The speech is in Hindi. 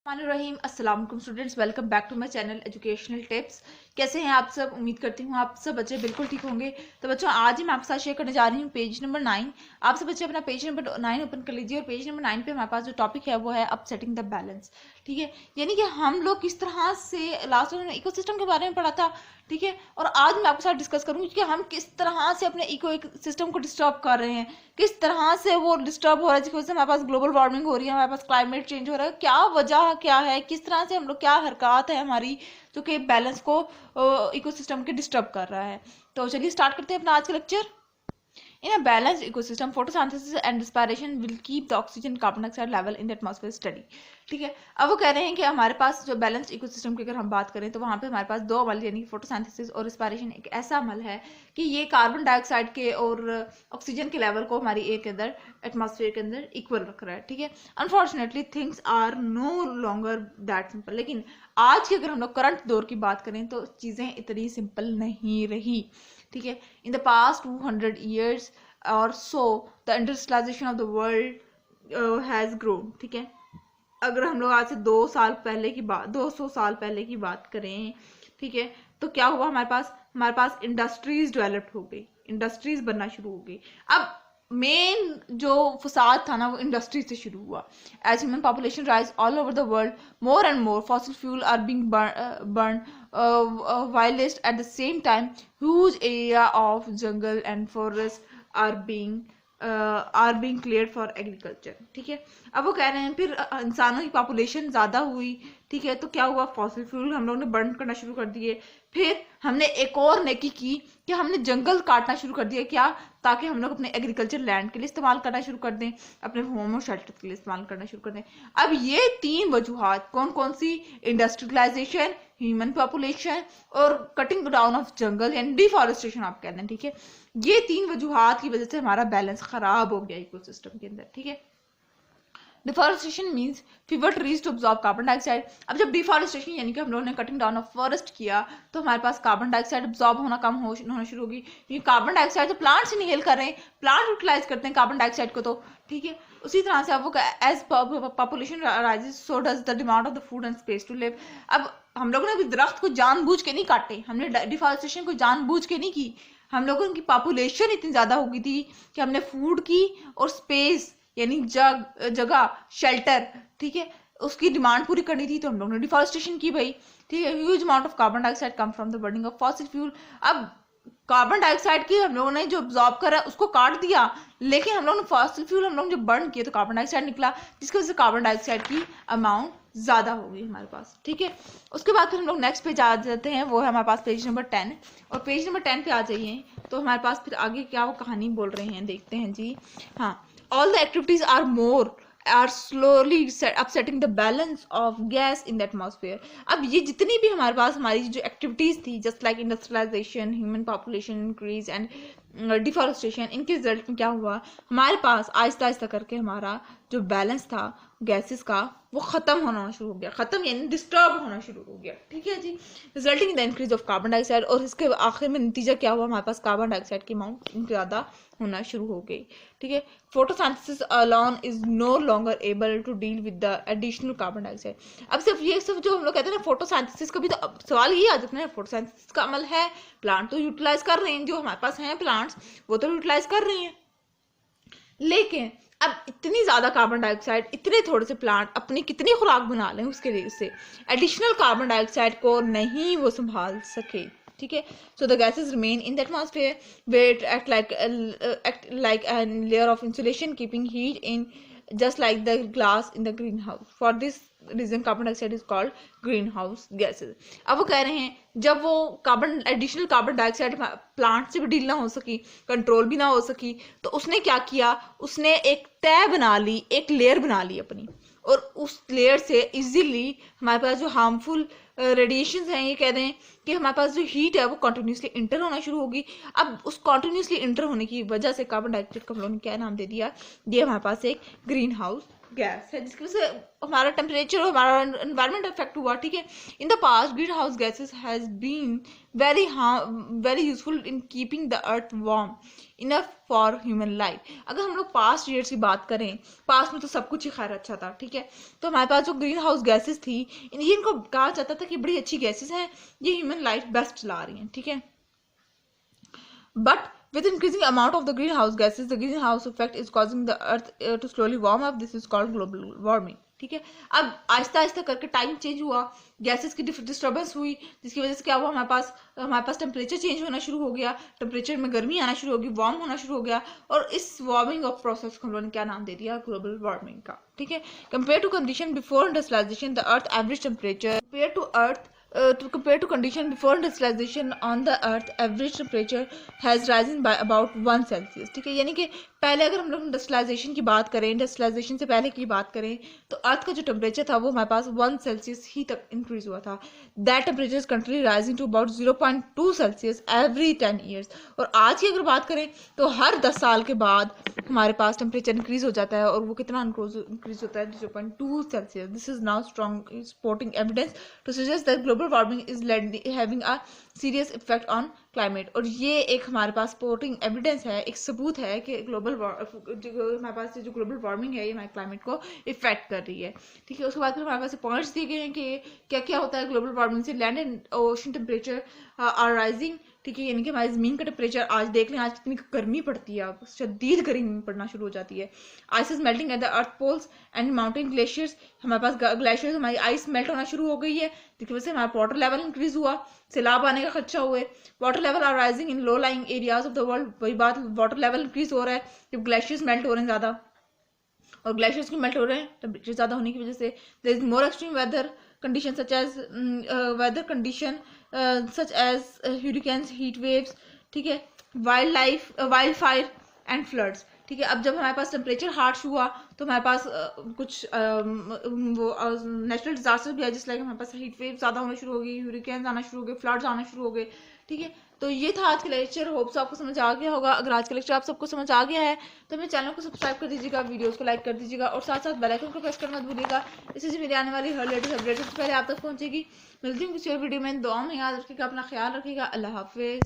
रहीम अस्सलाम वालेकुम students, welcome back to my channel educational tips. कैसे हैं आप सब? उम्मीद करती हूँ आप सब बच्चे बिल्कुल ठीक होंगे। तो बच्चों, आज ही मैं आपके साथ शेयर करने जा रही हूँ पेज नंबर 9। आप सब बच्चे अपना पेज नंबर 9 ओपन कर लीजिए और पेज नंबर 9 पे हमारे पास जो टॉपिक है वो है अपसेटिंग द बैलेंस। ठीक है, यानी कि हम लोग किस तरह से लास्ट में इकोसिस्टम के बारे में पढ़ा था। ठीक है, और आज मैं आपके साथ डिस्कस करूंगी कि हम किस तरह से अपने इको सिस्टम को डिस्टर्ब कर रहे हैं, किस तरह से वो डिस्टर्ब हो रहा है, जिसकी वजह से हमारे पास ग्लोबल वार्मिंग हो रही है, हमारे पास क्लाइमेट चेंज हो रहा है, क्या वजह क्या है, किस तरह से हम लोग क्या हरकत है हमारी जो कि बैलेंस को इकोसिस्टम के डिस्टर्ब कर रहा है। तो चलिए स्टार्ट करते हैं अपना आज का lecture. In a balanced ecosystem, photosynthesis and respiration will keep the oxygen carbon dioxide level in the atmosphere steady. ठीक है, अब वो कह रहे हैं कि हमारे पास जो बैलेंस्ड इकोसिस्टम की अगर हम बात करें तो वहाँ पे हमारे पास दो अमल यानी फोटोसिंथेसिस और रिस्पायरेशन एक ऐसा अमल है कि ये कार्बन डाइऑक्साइड के और ऑक्सीजन के लेवल को हमारी एयर के अंदर, एटमॉस्फेयर के अंदर इक्वल रख रहा है। ठीक है, unfortunately things are no longer that simple. लेकिन आज की अगर हम लोग करंट दौर की बात करें तो चीज़ें इतनी सिंपल नहीं रही। ठीक है, इन द पास्ट 200 years और so the industrialization of the world has grown. ठीक है, अगर हम लोग आज से 200 साल पहले की बात करें, ठीक है, तो क्या हुआ, हमारे पास इंडस्ट्रीज डेवलप्ड हो गई, इंडस्ट्रीज बनना शुरू हो गई। अब मेन जो फसाद था ना वो इंडस्ट्री से शुरू हुआ। As human population rise all over the world, more and more fossil fuel are being burn whilst at the same time huge area of jungle and forest are being cleared for agriculture। ठीक है, अब वो कह रहे हैं फिर इंसानों की पॉपुलेशन ज़्यादा हुई। ठीक है, तो क्या हुआ, फॉसिल फ्यूल हम लोग ने बर्न करना शुरू कर दिए। फिर हमने एक और नेकी की कि हमने जंगल काटना शुरू कर दिया, क्या, ताकि हम लोग अपने एग्रीकल्चर लैंड के लिए इस्तेमाल करना शुरू कर दें, अपने होम और शेल्टर के लिए इस्तेमाल करना शुरू कर दें। अब ये तीन वजूहात कौन कौन सी, इंडस्ट्रियलाइजेशन, ह्यूमन पॉपुलेशन और cutting down of jungle and deforestation आप कहते हैं। ठीक है, ये तीन वजूहात की वजह से हमारा बैलेंस खराब हो गया इकोसिस्टम के अंदर। ठीक है, deforestation means fewer trees to absorb carbon dioxide. अब जब डिफॉरेस्टेशन यानी कि हम लोगों ने कटिंग डाउन ऑफ फॉरेस्ट किया तो हमारे पास कार्बन डाइऑक्साइड अब्जॉर्ब होना होना शुरू होगी, क्योंकि कार्बन डाइऑक्साइड तो प्लांट से इनहेल कर रहे हैं, प्लांट यूटिलाइज करते हैं कार्बन डाइऑक्साइड को। तो ठीक है, उसी तरह से अब as population rises so does the demand of the food and space to live. अब हम लोगों ने अभी दरख्त को जानबूझ के नहीं काटे, हमने डिफॉरेस्टेशन को जानबूझ के नहीं की, हम लोगों की पॉपुलेशन इतनी ज्यादा हो गई थी कि हमने फूड की और स्पेस यानी जगह, शेल्टर, ठीक है, उसकी डिमांड पूरी करनी थी, तो हम लोगों ने डिफॉरेस्टेशन की भाई। ठीक है, huge amount of carbon dioxide come from the burning of fossil fuel. अब कार्बन डाइऑक्साइड की हम लोगों ने जो ऑब्जॉर्ब करा उसको काट दिया, लेकिन हम लोगों ने फॉसिल फ्यूल हम लोग जब बर्न किए तो कार्बन डाइऑक्साइड निकला, जिसकी वजह से कार्बन डाइऑक्साइड की अमाउंट ज्यादा हो गई हमारे पास। ठीक है, उसके बाद फिर हम लोग नेक्स्ट पेज आ जाते हैं, वो है हमारे पास पेज नंबर 10। और पेज नंबर 10 पे आ जाइए तो हमारे पास फिर आगे क्या वो कहानी बोल रहे हैं, देखते हैं जी। हाँ, all the activities are slowly upsetting the balance of gas in the atmosphere। अब ये जितनी भी हमारे पास हमारी जो एक्टिविटीज थी, just like industrialization, human population increase and deforestation, इनके रिजल्ट में क्या हुआ, हमारे पास आहिस्ता आहिस्ता करके हमारा जो बैलेंस था गैसेस का वो खत्म होना शुरू हो गया, खत्म यानी डिस्टर्ब होना शुरू हो गया। ठीक है जी, resulting in the increase of carbon dioxide. और इसके आखिर में नतीजा क्या हुआ, हमारे पास कार्बन डाइऑक्साइड की अमाउंट ज़्यादा होना शुरू हो गई। ठीक है, photosynthesis alone is no longer able to deal with the additional carbon dioxide. अब सिर्फ जो हम लोग कहते हैं ना फोटोसिंथेसिस का भी तो सवाल ये आ जाता है, फोटोसिंथेसिस का अमल है, प्लांट तो यूटिलाइज कर रहे हैं, जो हमारे पास हैं प्लांट्स वो तो यूटिलाइज कर रहे हैं, लेकिन अब इतनी ज्यादा कार्बन डाइऑक्साइड, इतने थोड़े से प्लांट अपनी कितनी खुराक बना लें, उसके लिए से एडिशनल कार्बन डाइऑक्साइड को नहीं वो संभाल सके। ठीक है, so the gases remain in the atmosphere where it act like a layer of insulation keeping heat in, just like the glass in the greenhouse। For this reason carbon dioxide is called greenhouse gases। अब वो कह रहे हैं जब वो एडिशनल कार्बन डाइऑक्साइड प्लांट से भी डील ना हो सकी, कंट्रोल भी ना हो सकी, तो उसने क्या किया, उसने एक तय बना ली, एक लेयर बना ली अपनी, और उस लेयर से इजीली हमारे पास जो हार्मफुल रेडिएशन हैं, ये कह रहे हैं कि हमारे पास जो हीट है वो कॉन्टिन्यूसली इंटर होना शुरू होगी। अब उस कॉन्टिन्यूसली इंटर होने की वजह से कार्बन डाइऑक्साइड को हम लोगों ने क्या नाम दे दिया, ये हमारे पास एक ग्रीन हाउस गैस है जिसकी वजह से हमारा टेम्परेचर और हमारा एनवायरनमेंट अफेक्ट हुआ, ठीक है। In the past green house gases has been very very useful in keeping the earth warm enough for human life. अगर हम लोग पास्ट ईयर्स की बात करें, पास्ट में तो सब कुछ ही खैर अच्छा था, ठीक है। तो हमारे पास जो ग्रीन हाउस गैसेस थी, इनको कहा जाता था कि बड़ी अच्छी गैसेस हैं, ये ह्यूमन लाइफ बेस्ट चला रही हैं, ठीक है। But with increasing amount of the greenhouse gases, the greenhouse effect is causing the earth to slowly warm up. This is called global warming. ठीक है। अब आहिस्ता आहिस्ता करके टाइम चेंज हुआ, गैसेस की डिस्टर्बेंस हुई, जिसकी वजह से क्या हुआ, हमारे पास टेम्परेचर चेंज होना शुरू हो गया, टेम्परेचर में गर्मी आना शुरू होगी, वार्म होना शुरू हो गया, और इस वार्मिंग ऑफ प्रोसेस को हम लोगों ने क्या नाम दे दिया, ग्लोबल वार्मिंग का, ठीक है। Compare to condition before industrialization, the earth average temperature compare to earth compare to condition before industrialization on the earth, average temperature has risen by about 1 Celsius, ठीक है। यानी कि पहले अगर हम लोग इंडस्ट्रियलाइजेशन की बात करें, इंडस्ट्रियलाइजेशन से पहले की बात करें, तो अर्थ का जो टेम्परेचर था वो हमारे पास 1 सेल्सियस ही तक इंक्रीज हुआ था। That temperature is continue rising to about 0.2 Celsius every 10 years. और आज की अगर बात करें तो हर 10 साल के बाद हमारे पास टेम्परेचर इंक्रीज हो जाता है, और वो कितना इंक्रीज होता है, 0.2 Celsius. This is now strong supporting evidence to suggest that global warming is having a serious effect on climate. और ये एक हमारे पास सपोर्टिंग एविडेंस है, एक सबूत है कि हमारे पास जो ग्लोबल वार्मिंग है ये हमारे क्लाइमेट को इफेक्ट कर रही है, ठीक है। उसके बाद फिर हमारे पास पॉइंट्स दिए गए हैं कि क्या क्या होता है ग्लोबल वार्मिंग से। Land and ocean temperature are rising, ठीक है। यानी कि हमारी ज़मीन का टेम्परेचर आज देख लें, आज कितनी गर्मी पड़ती है, शदीद गर्मी पड़ना शुरू हो जाती है। Ice is melting at the earth poles and mountain glaciers, हमारे पास ग्लेशियर्स, हमारी आइस मेल्ट होना शुरू हो गई है, जिसकी वजह से हमारा वाटर लेवल इंक्रीज हुआ, सैलाब आने का खदशा हुए। Water level are rising in low lying areas of the world, वही बात, वाटर लेवल इंक्रीज हो रहा है जब ग्लेशियर्स मेल्ट हो रहे हैं ज़्यादा, और ग्लेशियर्स की मेल्ट हो रहे हैं टेम्परेचर ज़्यादा होने की वजह से। There is more extreme weather condition such as weather condition such as hurricanes, heat waves, ठीक है, वाइल्ड फायर एंड फ्लड्स, ठीक है। अब जब हमारे पास टेम्परेचर हार्श हुआ तो हमारे पास कुछ वो नेचुरल डिजास्टर भी है, जिस लाइक हमारे पास हीट वेव ज़्यादा होना शुरू हो गई, ह्यूरिकेन्स आना शुरू हो गए, फ्लड्स आना शुरू हो गए, ठीक है। तो ये था आज का लेक्चर, होप्स आपको समझ आ गया होगा। अगर आज का लेक्चर आप सबको समझ आ गया है तो मेरे चैनल को सब्सक्राइब कर दीजिएगा, वीडियोस को लाइक कर दीजिएगा, और साथ साथ बेल आइकन को प्रेस करना मत भूलिएगा, इससे मेरी आने वाली हर लेटेस्ट अपडेट सबसे पहले आप तक पहुंचेगी। मिलती हूँ किसी और वीडियो में, दुआ में याद रखिएगा, अपना ख्याल रखिएगा, अल्लाह हाफिज़।